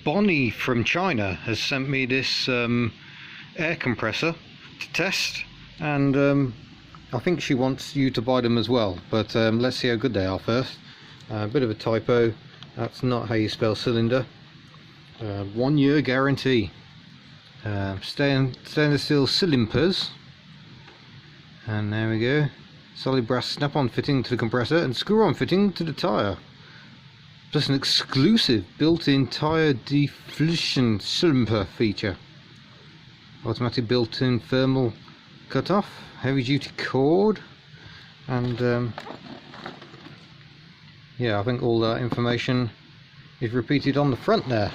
Bonnie from China has sent me this air compressor to test, and I think she wants you to buy them as well, but let's see how good they are first. A bit of a typo, that's not how you spell cylinder. 1 year guarantee. Stainless steel cylinders, and there we go. Solid brass snap-on fitting to the compressor and screw-on fitting to the tyre, plus an exclusive built-in tyre deflation cylinder feature. Automatic built-in thermal cut-off, heavy-duty cord, and yeah, I think all that information is repeated on the front there.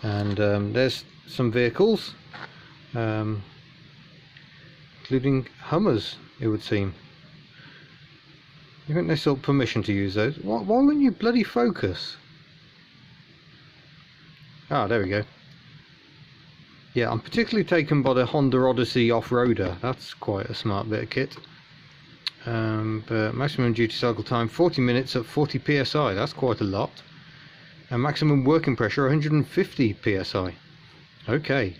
And there's some vehicles, including Hummers, it would seem. You think they sought permission to use those? Why wouldn't you bloody focus? Ah, there we go. Yeah, I'm particularly taken by the Honda Odyssey off-roader. That's quite a smart bit of kit. But maximum duty cycle time 40 minutes at 40 psi. That's quite a lot. And maximum working pressure 150 psi. Okay,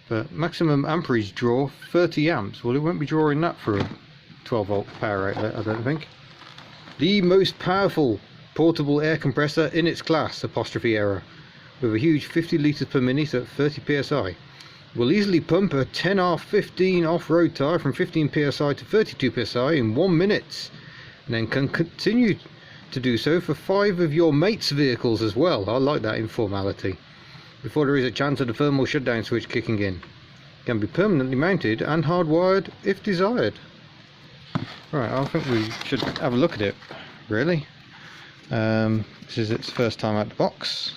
but maximum amperage draw 30 amps. Well, it won't be drawing that for a 12 volt power outlet, I don't think. The most powerful portable air compressor in its class, apostrophe error, with a huge 50 litres per minute at 30 psi. Will easily pump a 10R15 off-road tyre from 15 psi to 32 psi in 1 minute, and then can continue to do so for 5 of your mates' vehicles as well. I like that informality. Before there is a chance of the thermal shutdown switch kicking in. Can be permanently mounted and hardwired if desired. Right, I think we should have a look at it, really. This is its first time out the box.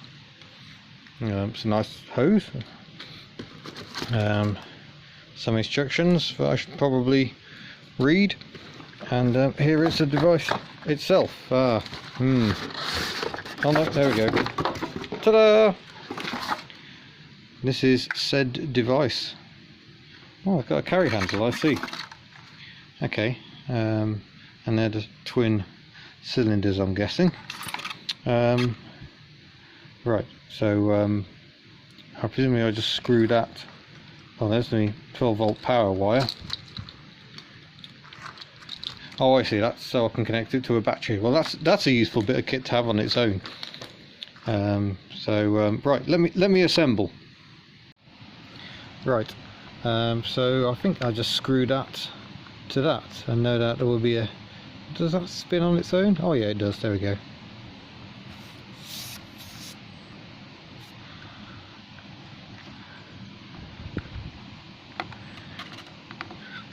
It's a nice hose. Some instructions that I should probably read, and here is the device itself. Oh no, there we go. Ta-da! This is said device. Oh, I've got a carry handle, I see. Okay, and they're the twin cylinders, I'm guessing. Right, so I presume I just screw that. Oh, there's the 12 volt power wire. Oh, I see, that's so I can connect it to a battery. Well, that's a useful bit of kit to have on its own. Right, let me assemble. Right, so I think I just screw that to that, and no doubt there will be a... Does that spin on its own? Oh yeah, it does. There we go.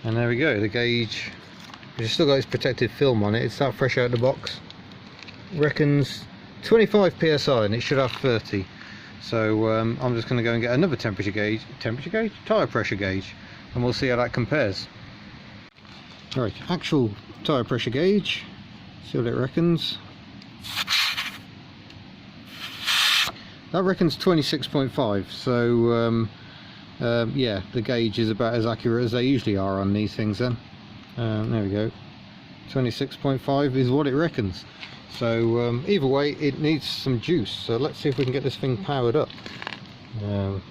And there we go, the gauge. It's still got its protective film on it. It's that fresh out of the box. Reckons 25 psi, and it should have 30. So I'm just going to go and get another temperature gauge, tyre pressure gauge, and we'll see how that compares. Right, actual tyre pressure gauge. See what it reckons. That reckons 26.5. So yeah, the gauge is about as accurate as they usually are on these things then. There we go. 26.5 is what it reckons. So either way, it needs some juice. So let's see if we can get this thing powered up. There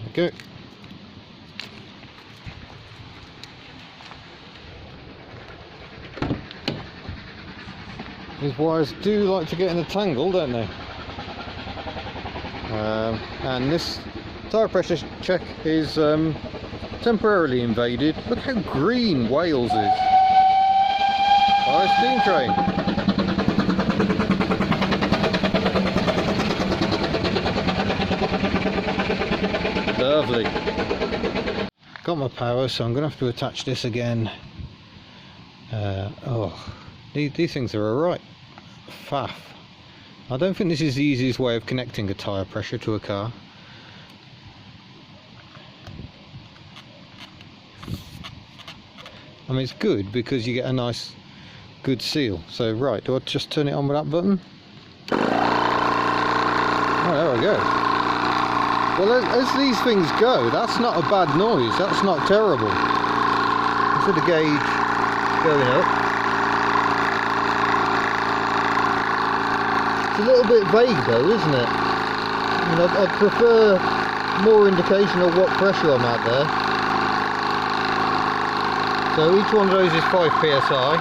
we go. These wires do like to get in a tangle, don't they? And this tyre pressure check is temporarily invaded. Look how green Wales is. Oh, steam train. Lovely. Got my power, so I'm going to have to attach this again. These things are alright. Faff. I don't think this is the easiest way of connecting a tyre pressure to a car. I mean, it's good because you get a nice, good seal. So, right, do I just turn it on with that button? Oh, there we go. Well, as these things go, that's not a bad noise. That's not terrible. So the gauge going up. It's a little bit vague though, isn't it? I mean, I'd prefer more indication of what pressure I'm at there. So each one of those is 5 psi.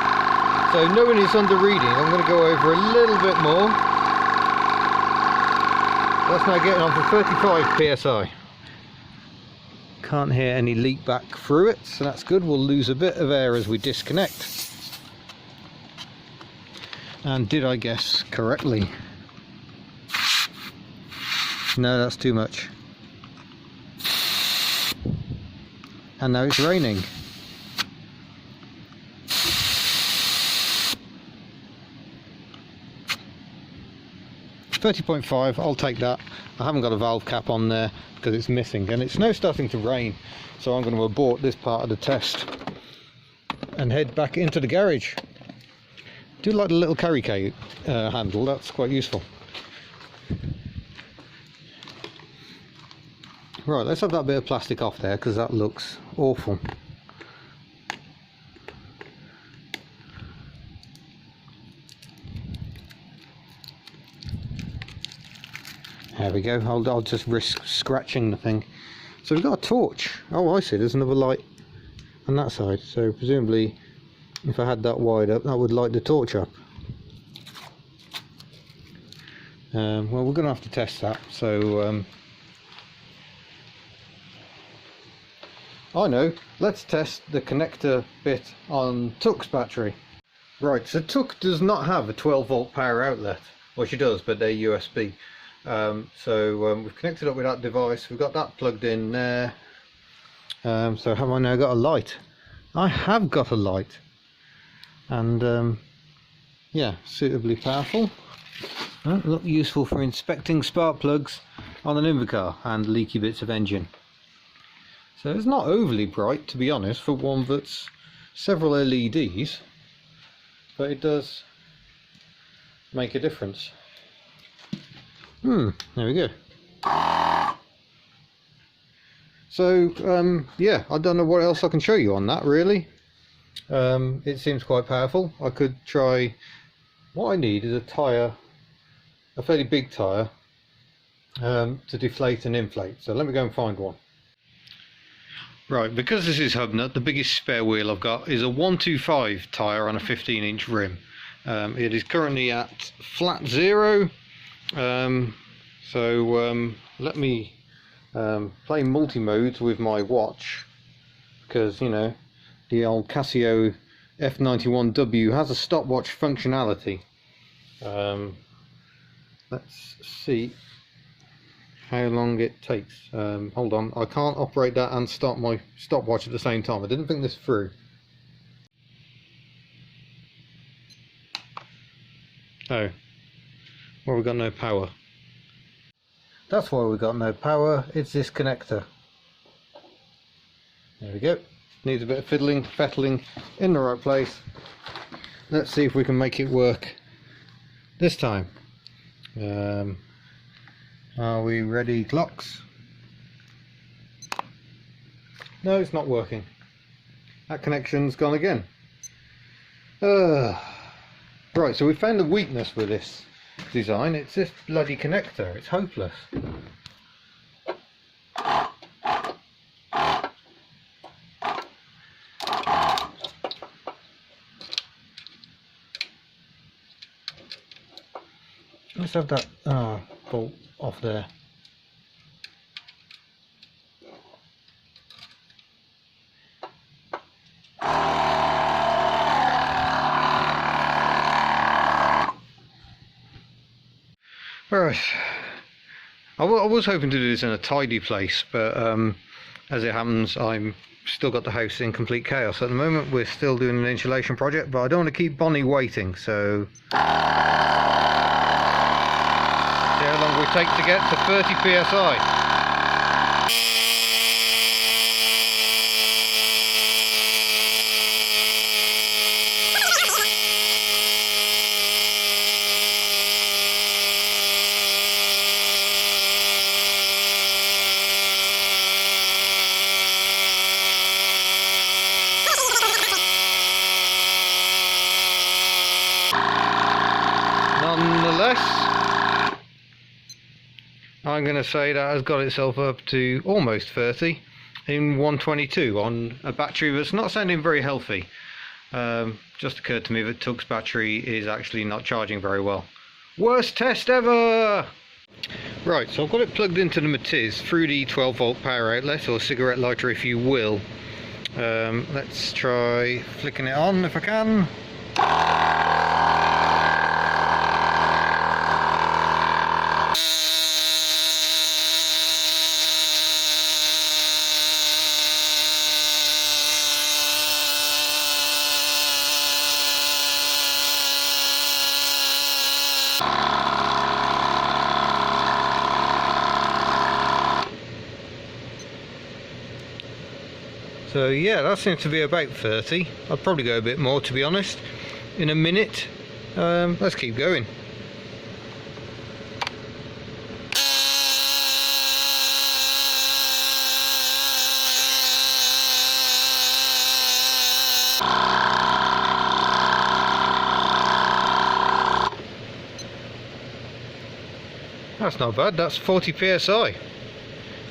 So knowing it's under reading, I'm going to go over a little bit more. That's now getting on for 35 psi. Can't hear any leak back through it, so that's good. We'll lose a bit of air as we disconnect. And did I guess correctly? No, that's too much. And now it's raining. .5, I'll take that. I haven't got a valve cap on there because it's missing, and it's now starting to rain, so I'm going to abort this part of the test and head back into the garage. Do like the little carry case handle, that's quite useful. Right, let's have that bit of plastic off there because that looks awful. There we go. I'll just risk scratching the thing. So we've got a torch. Oh, I see, there's another light on that side. So presumably if I had that wide up, that would light the torch up. Well, we're going to have to test that. So I know, let's test the connector bit on Tuck's battery. Right, so Tuck does not have a 12 volt power outlet. Well, she does, but they're USB. We've connected up with that device, we've got that plugged in there. So have I now got a light? I have got a light, and yeah, suitably powerful. Look useful for inspecting spark plugs on an Invercar and leaky bits of engine. So it's not overly bright, to be honest, for one that's several LEDs, but it does make a difference. There we go. So yeah, I don't know what else I can show you on that really. It seems quite powerful. I could try, what I need is a tyre, a fairly big tyre, to deflate and inflate. So let me go and find one. Right, because this is HubNut, the biggest spare wheel I've got is a 125 tyre on a 15-inch rim. It is currently at flat 0. Let me play multi-modes with my watch, because you know the old Casio F91-W has a stopwatch functionality. Let's see how long it takes. Hold on, I can't operate that and start my stopwatch at the same time. I didn't think this through. Oh, well, we've got no power. That's why we've got no power. It's this connector. There we go. Needs a bit of fiddling, fettling in the right place. Let's see if we can make it work this time. Are we ready, clocks? No, it's not working. That connection's gone again. Right, so we found the weakness with this design. It's this bloody connector. It's hopeless. Let's have that bolt off there. Right, I was hoping to do this in a tidy place, but as it happens, I'm still got the house in complete chaos at the moment. We're still doing an insulation project, but I don't want to keep Bonnie waiting, so see how long we take to get to 30 psi. I'm going to say that has got itself up to almost 30 in 122 on a battery that's not sounding very healthy. Just occurred to me that Tug's battery is actually not charging very well. Worst test ever! Right, so I've got it plugged into the Matiz through the 12 volt power outlet, or cigarette lighter if you will. Let's try flicking it on if I can. So yeah, that seems to be about 30. I'd probably go a bit more, to be honest, in a minute. Let's keep going. That's not bad, that's 40 psi.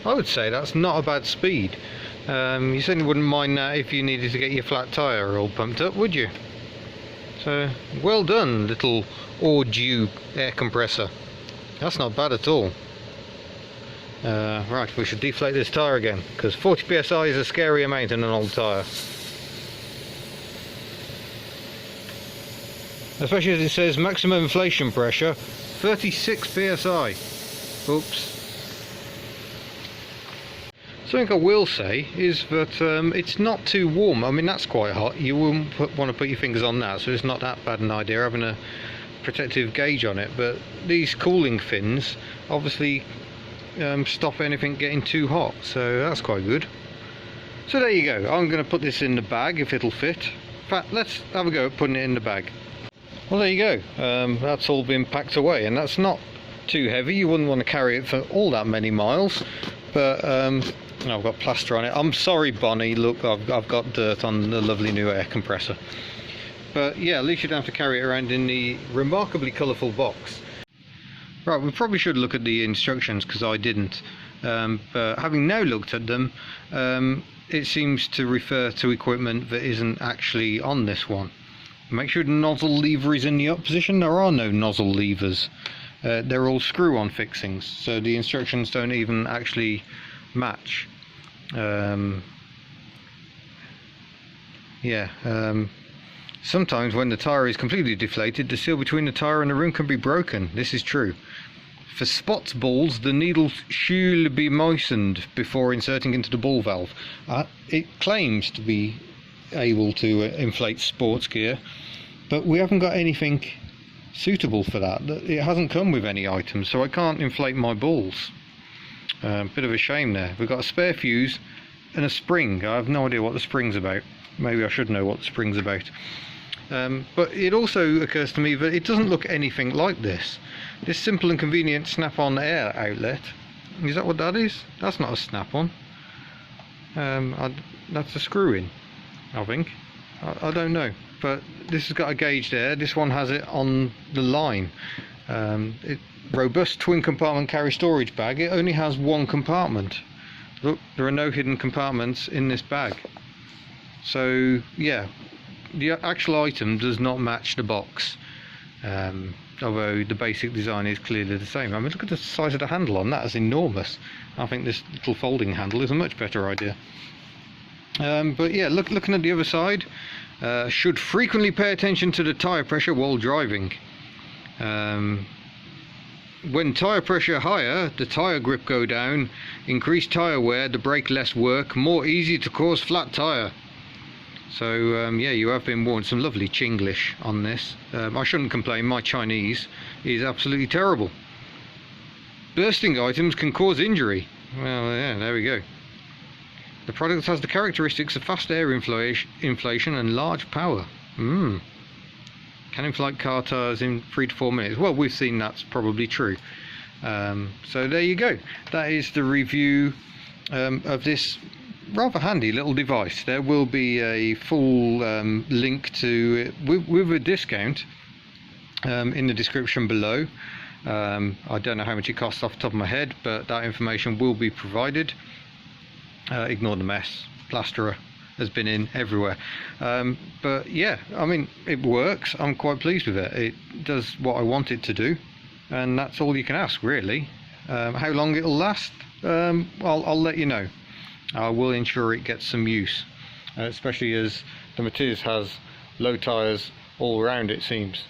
I would say that's not a bad speed. You certainly wouldn't mind that if you needed to get your flat tyre all pumped up, would you? So, well done, little Audew air compressor. That's not bad at all. Right, we should deflate this tyre again, because 40 psi is a scary amount in an old tyre. Especially as it says maximum inflation pressure, 36 psi. Oops. Something I will say is that it's not too warm. I mean, that's quite hot. You wouldn't want to put your fingers on that, so it's not that bad an idea having a protective gauge on it. But these cooling fins obviously stop anything getting too hot, so that's quite good. So there you go. I'm going to put this in the bag if it'll fit. In fact, let's have a go at putting it in the bag. Well, there you go. That's all been packed away, and that's not too heavy. You wouldn't want to carry it for all that many miles, but I've got plaster on it. I'm sorry, Bonnie, look, I've got dirt on the lovely new air compressor. But yeah, at least you don't have to carry it around in the remarkably colourful box. Right, we probably should look at the instructions, because I didn't. But having now looked at them, it seems to refer to equipment that isn't actually on this one. Make sure the nozzle lever is in the up position. There are no nozzle levers. They're all screw-on fixings, so the instructions don't even actually match. Sometimes when the tyre is completely deflated, the seal between the tyre and the rim can be broken. This is true. For spots balls, the needles should be moistened before inserting into the ball valve. It claims to be able to inflate sports gear, but we haven't got anything suitable for that. It hasn't come with any items, so I can't inflate my balls. Bit of a shame there. We've got a spare fuse and a spring. I have no idea what the spring's about. Maybe I should know what the spring's about. But it also occurs to me that it doesn't look anything like this. This simple and convenient snap-on air outlet. Is that what that is? That's not a snap-on. That's a screw-in, I think. I don't know. But this has got a gauge there. This one has it on the line. Robust twin compartment carry storage bag. It only has one compartment. Look, there are no hidden compartments in this bag. So yeah, the actual item does not match the box, although the basic design is clearly the same. I mean, look at the size of the handle on that. It's enormous. I think this little folding handle is a much better idea. But yeah, looking at the other side, should frequently pay attention to the tyre pressure while driving. When tyre pressure higher, the tyre grip go down, increased tyre wear, the brake less work, more easy to cause flat tyre. So yeah, you have been warned. Some lovely Chinglish on this. I shouldn't complain, my Chinese is absolutely terrible. Bursting items can cause injury. Well, yeah, there we go. The product has the characteristics of fast air inflation and large power. Can inflate car tyres in 3 to 4 minutes. Well, we've seen that's probably true. So there you go. That is the review of this rather handy little device. There will be a full link to it with a discount in the description below. I don't know how much it costs off the top of my head, but that information will be provided. Ignore the mess, plasterer has been in everywhere, but yeah, I mean, it works. I'm quite pleased with it. It does what I want it to do, and that's all you can ask, really. How long it'll last, I'll let you know. I will ensure it gets some use, especially as the Matiz has low tyres all around, it seems.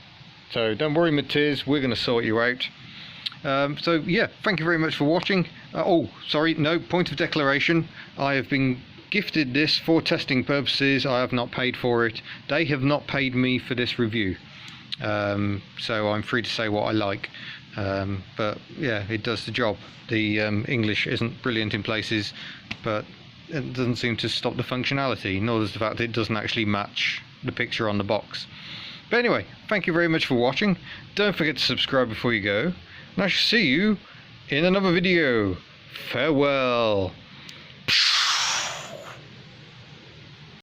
So don't worry, Matiz, we're going to sort you out. So yeah, thank you very much for watching. Oh, sorry, no, point of declaration. I have been gifted this for testing purposes. I have not paid for it. They have not paid me for this review. So I'm free to say what I like. But yeah, it does the job. The English isn't brilliant in places, but it doesn't seem to stop the functionality, nor does the fact that it doesn't actually match the picture on the box. But anyway, thank you very much for watching. Don't forget to subscribe before you go, and I shall see you in another video. Farewell.